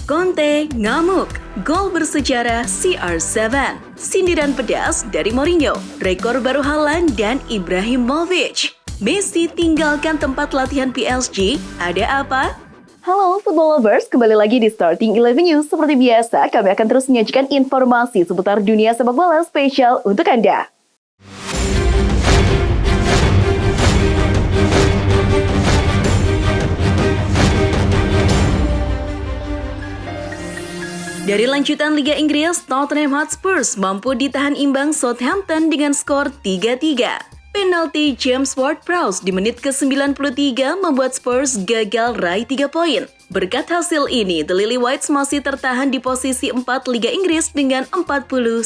Conte ngamuk, gol bersejarah CR7, sindiran pedas dari Mourinho, rekor baru Haaland dan Ibrahimovic. Messi tinggalkan tempat latihan PSG, ada apa? Halo Football Lovers, kembali lagi di Starting 11 News. Seperti biasa, kami akan terus menyajikan informasi seputar dunia sepak bola spesial untuk Anda. Dari lanjutan Liga Inggris, Tottenham Hotspur mampu ditahan imbang Southampton dengan skor 3-3. Penalti James Ward-Prowse di menit ke-93 membuat Spurs gagal raih 3 poin. Berkat hasil ini, The Lily Whites masih tertahan di posisi 4 Liga Inggris dengan 49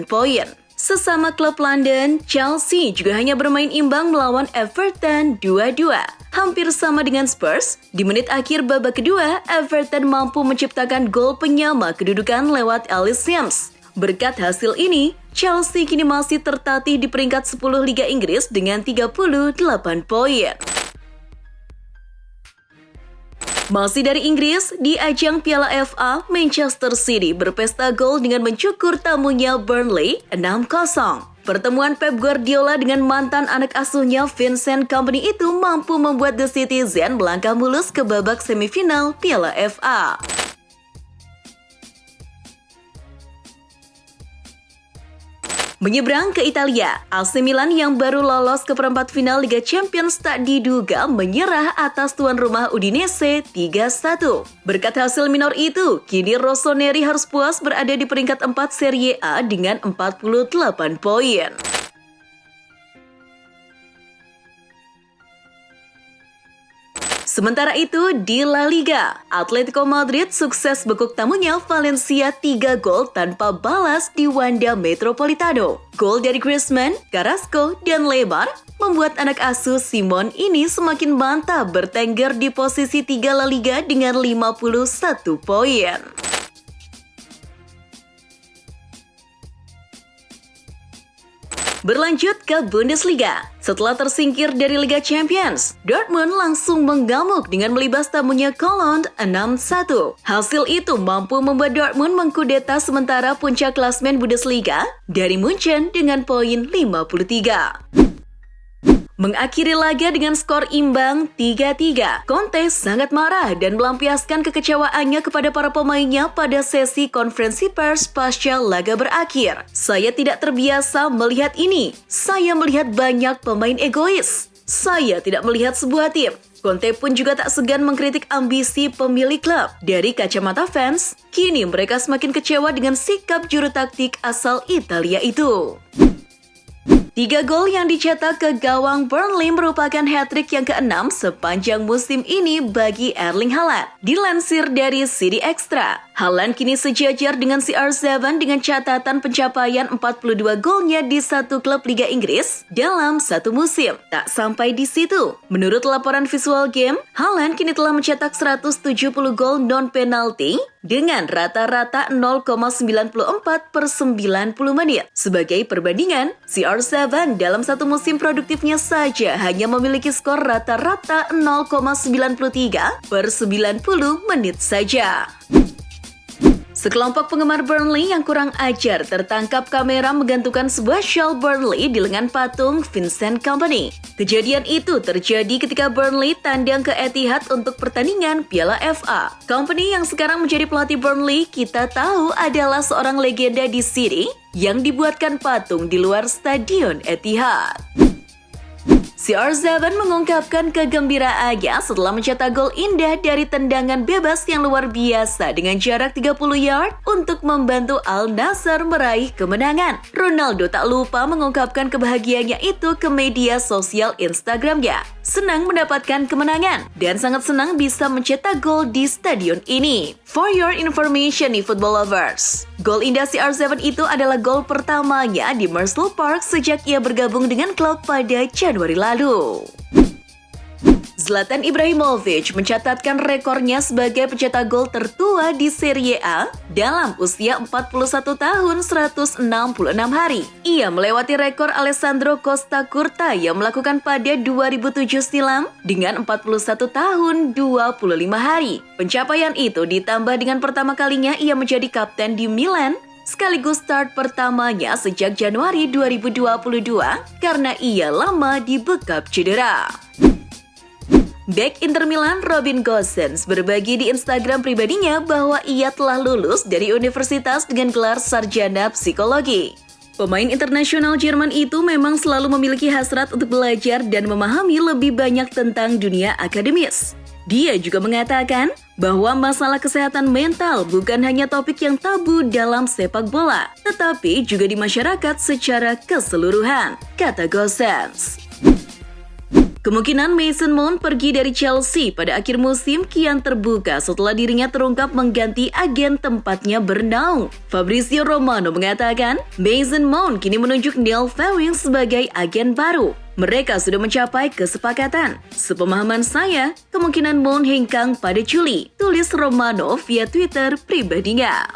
poin. Sesama klub London, Chelsea juga hanya bermain imbang melawan Everton 2-2. Hampir sama dengan Spurs, di menit akhir babak kedua, Everton mampu menciptakan gol penyama kedudukan lewat Ellis Sims. Berkat hasil ini, Chelsea kini masih tertatih di peringkat 10 Liga Inggris dengan 38 poin. Masih dari Inggris, di ajang Piala FA, Manchester City berpesta gol dengan mencukur tamunya Burnley 6-0. Pertemuan Pep Guardiola dengan mantan anak asuhnya Vincent Kompany itu mampu membuat The Citizen melangkah mulus ke babak semifinal Piala FA. Menyeberang ke Italia, AC Milan yang baru lolos ke perempat final Liga Champions tak diduga menyerah atas tuan rumah Udinese 3-1. Berkat hasil minor itu, kini Rossoneri harus puas berada di peringkat 4 Serie A dengan 48 poin. Sementara itu, di La Liga, Atletico Madrid sukses bekuk tamunya Valencia 3 gol tanpa balas di Wanda Metropolitano. Gol dari Griezmann, Carrasco, dan Lemar membuat anak asuh Simon ini semakin mantap bertengger di posisi 3 La Liga dengan 51 poin. Berlanjut ke Bundesliga. Setelah tersingkir dari Liga Champions, Dortmund langsung menggamuk dengan melibas tamunya Cologne 6-1. Hasil itu mampu membuat Dortmund mengkudeta sementara puncak klasmen Bundesliga dari Munchen dengan poin 53. Mengakhiri laga dengan skor imbang 3-3, Conte sangat marah dan melampiaskan kekecewaannya kepada para pemainnya pada sesi konferensi pers pasca laga berakhir. Saya tidak terbiasa melihat ini. Saya melihat banyak pemain egois. Saya tidak melihat sebuah tim. Conte pun juga tak segan mengkritik ambisi pemilik klub. Dari kacamata fans, kini mereka semakin kecewa dengan sikap juru taktik asal Italia itu. 3 gol yang dicetak ke gawang Burnley merupakan hat-trick yang ke-6 sepanjang musim ini bagi Erling Haaland. Dilansir dari CD Extra, Haaland kini sejajar dengan CR7 dengan catatan pencapaian 42 golnya di satu klub Liga Inggris dalam satu musim. Tak sampai di situ. Menurut laporan Visual Game, Haaland kini telah mencetak 170 gol non-penalti dengan rata-rata 0,94 per 90 menit. Sebagai perbandingan, CR7 dalam satu musim produktifnya saja hanya memiliki skor rata-rata 0,93 per 90 menit saja. Sekelompok penggemar Burnley yang kurang ajar tertangkap kamera menggantungkan sebuah shawl Burnley di lengan patung Vincent Kompany. Kejadian itu terjadi ketika Burnley tandang ke Etihad untuk pertandingan Piala FA. Kompany yang sekarang menjadi pelatih Burnley kita tahu adalah seorang legenda di City yang dibuatkan patung di luar stadion Etihad. CR7 mengungkapkan kegembiraannya setelah mencetak gol indah dari tendangan bebas yang luar biasa dengan jarak 30 yard untuk membantu Al Nassr meraih kemenangan. Ronaldo tak lupa mengungkapkan kebahagiaannya itu ke media sosial Instagramnya. Senang mendapatkan kemenangan dan sangat senang bisa mencetak gol di stadion ini. For your information nih football lovers, gol indah CR7 itu adalah gol pertamanya di Merseyside Park sejak ia bergabung dengan klub pada Januari lalu. Zlatan Ibrahimovic mencatatkan rekornya sebagai pencetak gol tertua di Serie A dalam usia 41 tahun 166 hari. Ia melewati rekor Alessandro Costa Curta yang melakukan pada 2007 silam dengan 41 tahun 25 hari. Pencapaian itu ditambah dengan pertama kalinya ia menjadi kapten di Milan sekaligus start pertamanya sejak Januari 2022 karena ia lama dibekap cedera. Bek Inter Milan Robin Gosens berbagi di Instagram pribadinya bahwa ia telah lulus dari universitas dengan gelar sarjana psikologi. Pemain internasional Jerman itu memang selalu memiliki hasrat untuk belajar dan memahami lebih banyak tentang dunia akademis. Dia juga mengatakan bahwa masalah kesehatan mental bukan hanya topik yang tabu dalam sepak bola, tetapi juga di masyarakat secara keseluruhan, kata Gosens. Kemungkinan Mason Mount pergi dari Chelsea pada akhir musim kian terbuka setelah dirinya terungkap mengganti agen tempatnya bernaung. Fabrizio Romano mengatakan, Mason Mount kini menunjuk Neil Fewing sebagai agen baru. Mereka sudah mencapai kesepakatan. Sepemahaman saya, kemungkinan Mount hengkang pada Juli, tulis Romano via Twitter pribadinya.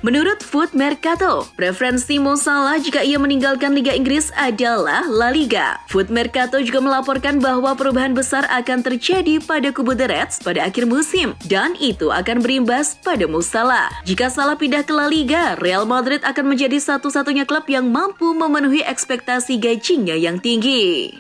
Menurut Foot Mercato, preferensi Mo Salah jika ia meninggalkan Liga Inggris adalah La Liga. Foot Mercato juga melaporkan bahwa perubahan besar akan terjadi pada kubu The Reds pada akhir musim, dan itu akan berimbas pada Mo Salah. Jika Salah pindah ke La Liga, Real Madrid akan menjadi satu-satunya klub yang mampu memenuhi ekspektasi gajinya yang tinggi.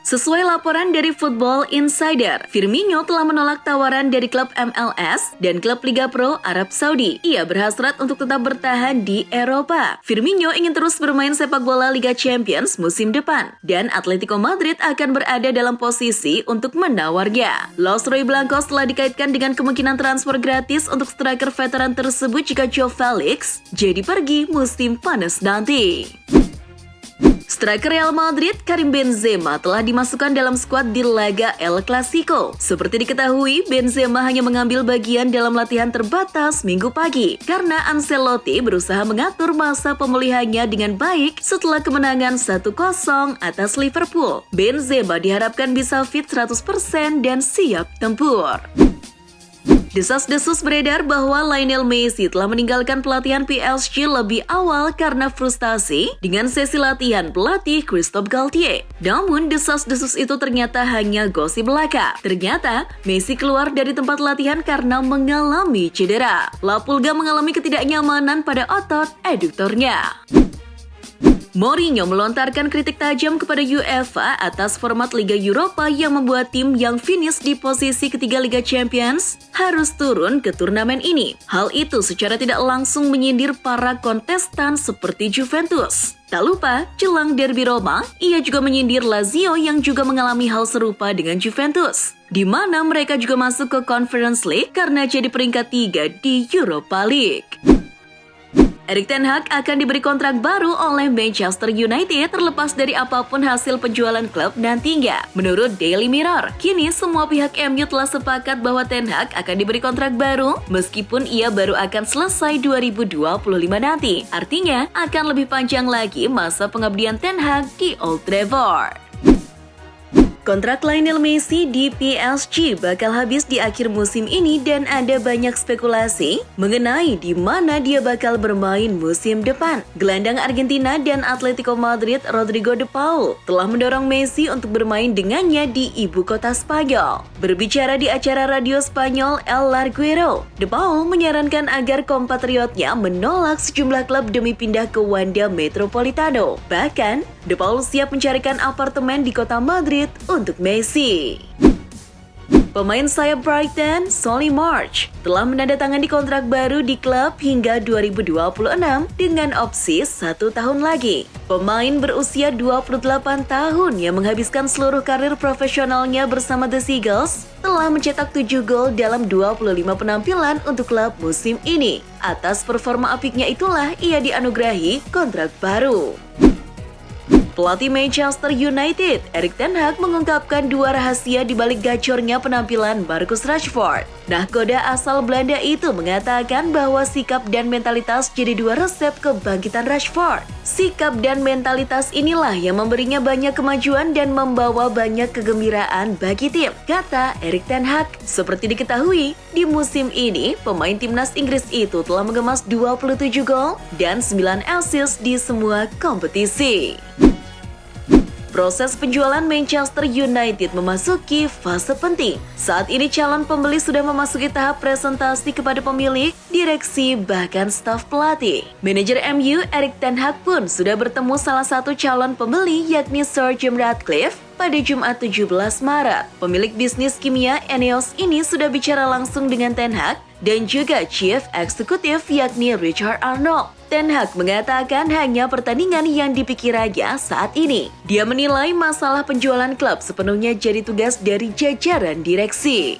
Sesuai laporan dari Football Insider, Firmino telah menolak tawaran dari klub MLS dan klub Liga Pro Arab Saudi. Ia berhasrat untuk tetap bertahan di Eropa. Firmino ingin terus bermain sepak bola Liga Champions musim depan, dan Atletico Madrid akan berada dalam posisi untuk menawarnya. Los Rojiblancos telah dikaitkan dengan kemungkinan transfer gratis untuk striker veteran tersebut jika Joao Felix jadi pergi musim panas nanti. Striker Real Madrid Karim Benzema telah dimasukkan dalam skuad di laga El Clasico. Seperti diketahui, Benzema hanya mengambil bagian dalam latihan terbatas Minggu pagi karena Ancelotti berusaha mengatur masa pemulihannya dengan baik setelah kemenangan 1-0 atas Liverpool. Benzema diharapkan bisa fit 100% dan siap tempur. Desas-desus beredar bahwa Lionel Messi telah meninggalkan pelatihan PSG lebih awal karena frustasi dengan sesi latihan pelatih Christophe Galtier. Namun, desas-desus itu ternyata hanya gosip belaka. Ternyata, Messi keluar dari tempat latihan karena mengalami cedera. La Pulga mengalami ketidaknyamanan pada otot eduktornya. Mourinho melontarkan kritik tajam kepada UEFA atas format Liga Eropa yang membuat tim yang finish di posisi ketiga Liga Champions harus turun ke turnamen ini. Hal itu secara tidak langsung menyindir para kontestan seperti Juventus. Tak lupa, jelang derby Roma, ia juga menyindir Lazio yang juga mengalami hal serupa dengan Juventus, di mana mereka juga masuk ke Conference League karena jadi peringkat 3 di Europa League. Erik ten Hag akan diberi kontrak baru oleh Manchester United terlepas dari apapun hasil penjualan klub nantinya. Menurut Daily Mirror, kini semua pihak MU telah sepakat bahwa ten Hag akan diberi kontrak baru meskipun ia baru akan selesai 2025 nanti. Artinya, akan lebih panjang lagi masa pengabdian ten Hag di Old Trafford. Kontrak Lionel Messi di PSG bakal habis di akhir musim ini dan ada banyak spekulasi mengenai di mana dia bakal bermain musim depan. Gelandang Argentina dan Atletico Madrid Rodrigo de Paul telah mendorong Messi untuk bermain dengannya di ibu kota Spanyol. Berbicara di acara radio Spanyol El Larguero, de Paul menyarankan agar kompatriotnya menolak sejumlah klub demi pindah ke Wanda Metropolitano. Bahkan, de Paul siap mencarikan apartemen di kota Madrid untuk Messi. Pemain sayap Brighton, Solly March, telah menandatangani kontrak baru di klub hingga 2026 dengan opsi 1 tahun lagi. Pemain berusia 28 tahun yang menghabiskan seluruh karir profesionalnya bersama The Seagulls telah mencetak 7 gol dalam 25 penampilan untuk klub musim ini. Atas performa apiknya itulah ia dianugerahi kontrak baru. Pelatih Manchester United, Erik ten Hag mengungkapkan dua rahasia di balik gacornya penampilan Marcus Rashford. Nahkoda asal Belanda itu mengatakan bahwa sikap dan mentalitas jadi dua resep kebangkitan Rashford. Sikap dan mentalitas inilah yang memberinya banyak kemajuan dan membawa banyak kegembiraan bagi tim, kata Erik ten Hag. Seperti diketahui, di musim ini pemain timnas Inggris itu telah mengemas 27 gol dan 9 assist di semua kompetisi. Proses penjualan Manchester United memasuki fase penting. Saat ini calon pembeli sudah memasuki tahap presentasi kepada pemilik, direksi, bahkan staf pelatih. Manajer MU Erik ten Hag pun sudah bertemu salah satu calon pembeli yakni Sir Jim Ratcliffe pada Jumat 17 Maret. Pemilik bisnis kimia Eneos ini sudah bicara langsung dengan ten Hag dan juga Chief Executive yakni Richard Arnold. Ten Hag mengatakan hanya pertandingan yang dipikirannya saat ini. Dia menilai masalah penjualan klub sepenuhnya jadi tugas dari jajaran direksi.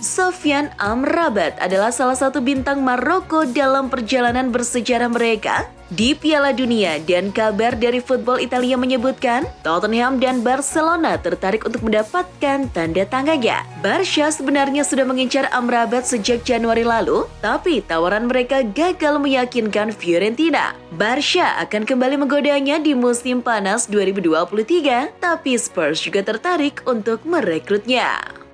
Sofyan Amrabat adalah salah satu bintang Maroko dalam perjalanan bersejarah mereka di Piala Dunia, dan kabar dari Football Italia menyebutkan Tottenham dan Barcelona tertarik untuk mendapatkan tanda tangannya. Barca sebenarnya sudah mengincar Amrabat sejak Januari lalu, tapi tawaran mereka gagal meyakinkan Fiorentina. Barca akan kembali menggodanya di musim panas 2023, tapi Spurs juga tertarik untuk merekrutnya.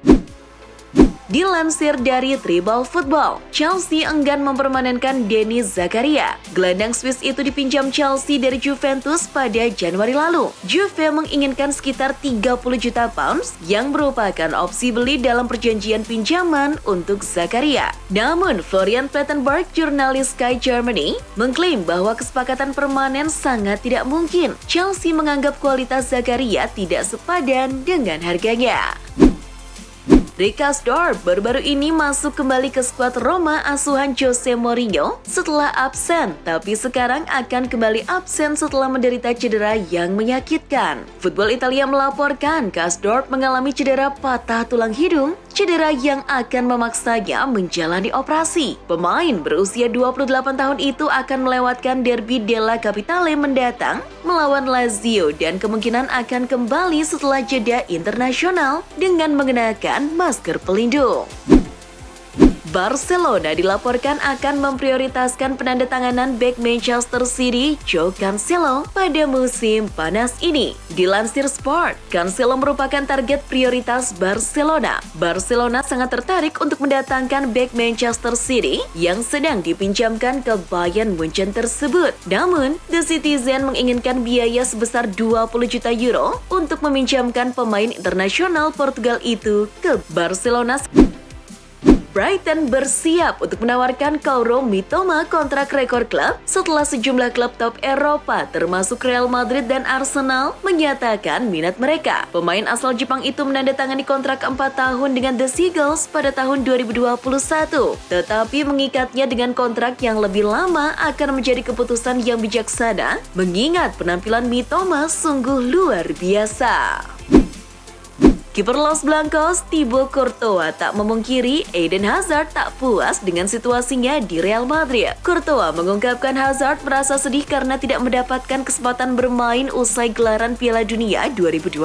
Dilansir dari Tribal Football, Chelsea enggan mempermanenkan Denis Zakaria. Gelandang Swiss itu dipinjam Chelsea dari Juventus pada Januari lalu. Juve menginginkan sekitar 30 juta pounds yang merupakan opsi beli dalam perjanjian pinjaman untuk Zakaria. Namun, Florian Plettenberg, jurnalis Sky Germany, mengklaim bahwa kesepakatan permanen sangat tidak mungkin. Chelsea menganggap kualitas Zakaria tidak sepadan dengan harganya. Rikas Dorp baru-baru ini masuk kembali ke skuad Roma asuhan Jose Mourinho setelah absen, tapi sekarang akan kembali absen setelah menderita cedera yang menyakitkan. Football Italia melaporkan Karsdorp mengalami cedera patah tulang hidung, cedera yang akan memaksanya menjalani operasi. Pemain berusia 28 tahun itu akan melewatkan Derby della Capitale mendatang melawan Lazio dan kemungkinan akan kembali setelah jeda internasional dengan mengenakan masker pelindung. Barcelona dilaporkan akan memprioritaskan penandatanganan bek Manchester City, Joao Cancelo, pada musim panas ini. Dilansir Sport, Cancelo merupakan target prioritas Barcelona. Barcelona sangat tertarik untuk mendatangkan bek Manchester City yang sedang dipinjamkan ke Bayern Munchen tersebut. Namun, The Citizen menginginkan biaya sebesar 20 juta euro untuk meminjamkan pemain internasional Portugal itu ke Barcelona. Brighton bersiap untuk menawarkan Kaoru Mitoma kontrak rekor klub setelah sejumlah klub top Eropa termasuk Real Madrid dan Arsenal menyatakan minat mereka. Pemain asal Jepang itu menandatangani kontrak 4 tahun dengan The Seagulls pada tahun 2021, tetapi mengikatnya dengan kontrak yang lebih lama akan menjadi keputusan yang bijaksana mengingat penampilan Mitoma sungguh luar biasa. Kiper Los Blancos, Thibaut Courtois tak memungkiri Eden Hazard tak puas dengan situasinya di Real Madrid. Courtois mengungkapkan Hazard merasa sedih karena tidak mendapatkan kesempatan bermain usai gelaran Piala Dunia 2022.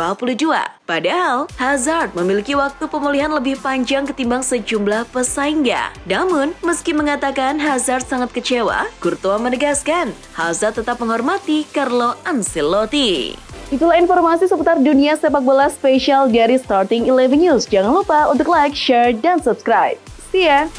Padahal, Hazard memiliki waktu pemulihan lebih panjang ketimbang sejumlah pesaingnya. Namun, meski mengatakan Hazard sangat kecewa, Courtois menegaskan Hazard tetap menghormati Carlo Ancelotti. Itulah informasi seputar dunia sepak bola spesial dari Starting 11 News. Jangan lupa untuk like, share, dan subscribe. See ya!